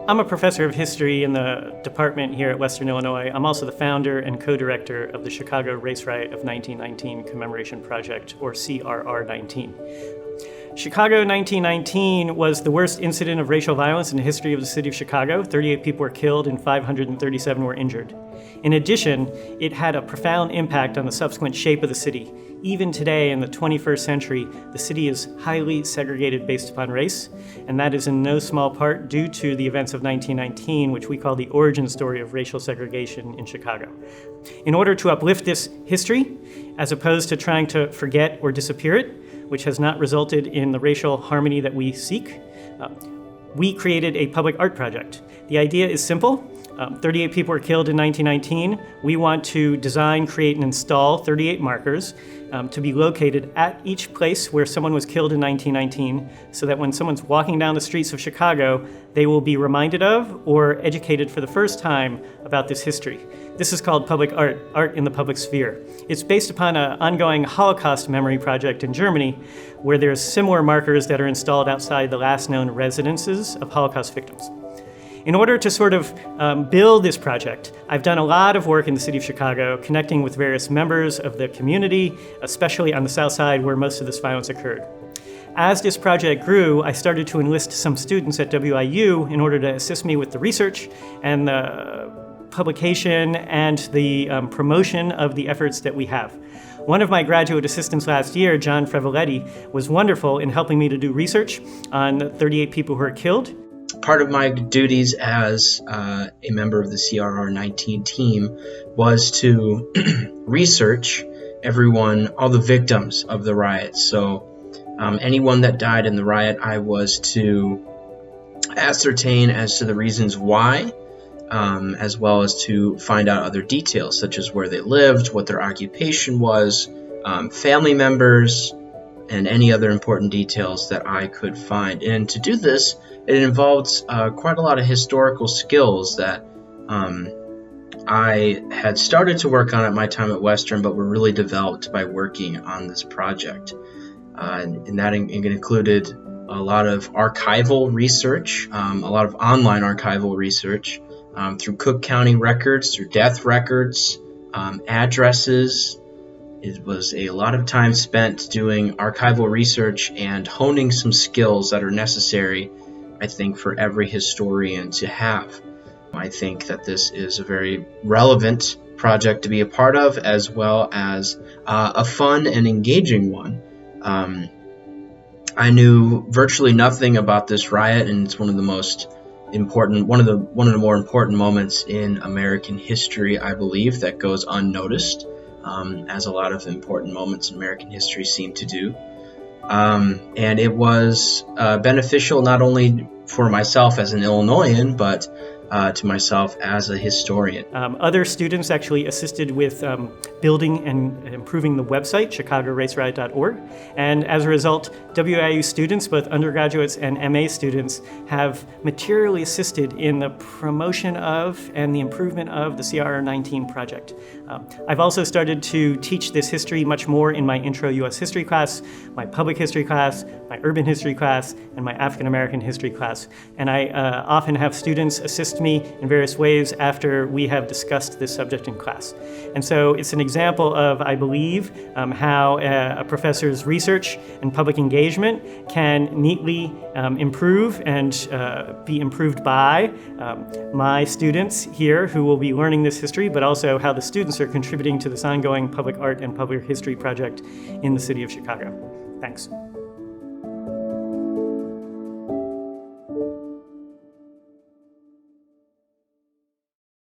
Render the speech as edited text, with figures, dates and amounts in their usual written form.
I'm a professor of history in the department here at Western Illinois. I'm also the founder and co-director of the Chicago Race Riot of 1919 Commemoration Project, or CRR19. Chicago 1919 was the worst incident of racial violence in the history of the city of Chicago. 38 people were killed and 537 were injured. In addition, it had a profound impact on the subsequent shape of the city. Even today, in the 21st century, the city is highly segregated based upon race, and that is in no small part due to the events of 1919, which we call the origin story of racial segregation in Chicago. In order to uplift this history, as opposed to trying to forget or disappear it, which has not resulted in the racial harmony that we seek, we created a public art project. The idea is simple. 38 people were killed in 1919. We want to design, create, and install 38 markers to be located at each place where someone was killed in 1919, so that when someone's walking down the streets of Chicago, they will be reminded of or educated for the first time about this history. This is called public art, art in the public sphere. It's based upon an ongoing Holocaust memory project in Germany, where there's similar markers that are installed outside the last known residences of Holocaust victims. In order to sort of build this project, I've done a lot of work in the city of Chicago, connecting with various members of the community, especially on the south side where most of this violence occurred. As this project grew, I started to enlist some students at WIU in order to assist me with the research and the publication and the promotion of the efforts that we have. One of my graduate assistants last year, John Frevaletti, was wonderful in helping me to do research on the 38 people who were killed. Part of my duties as a member of the CRR19 team was to research all the victims of the riot. So anyone that died in the riot, I was to ascertain as to the reasons why, as well as to find out other details, such as where they lived, what their occupation was, family members, and any other important details that I could find. And to do this, it involved quite a lot of historical skills that I had started to work on at my time at Western, but were really developed by working on this project. And that included a lot of archival research, a lot of online archival research through Cook County records, through death records, addresses. It was a lot of time spent doing archival research and honing some skills that are necessary, I think, for every historian to have. I think that this is a very relevant project to be a part of, as well as a fun and engaging one. I knew virtually nothing about this riot, and it's one of the more important moments in American history, I believe, that goes unnoticed, as a lot of important moments in American history seem to do. And it was beneficial not only for myself as an Illinoisan, but to myself as a historian. Other students actually assisted with building and improving the website, chicagoraceriot.org. And as a result, WIU students, both undergraduates and MA students, have materially assisted in the promotion of and the improvement of the CRR19 project. I've also started to teach this history much more in my Intro U.S. History class, my Public History class, my Urban History class, and my African American History class. And I often have students assist me in various ways after we have discussed this subject in class. And so it's an example of, I believe, how a professor's research and public engagement can neatly improve and be improved by my students here who will be learning this history, but also how the students are contributing to this ongoing public art and public history project in the city of Chicago. Thanks.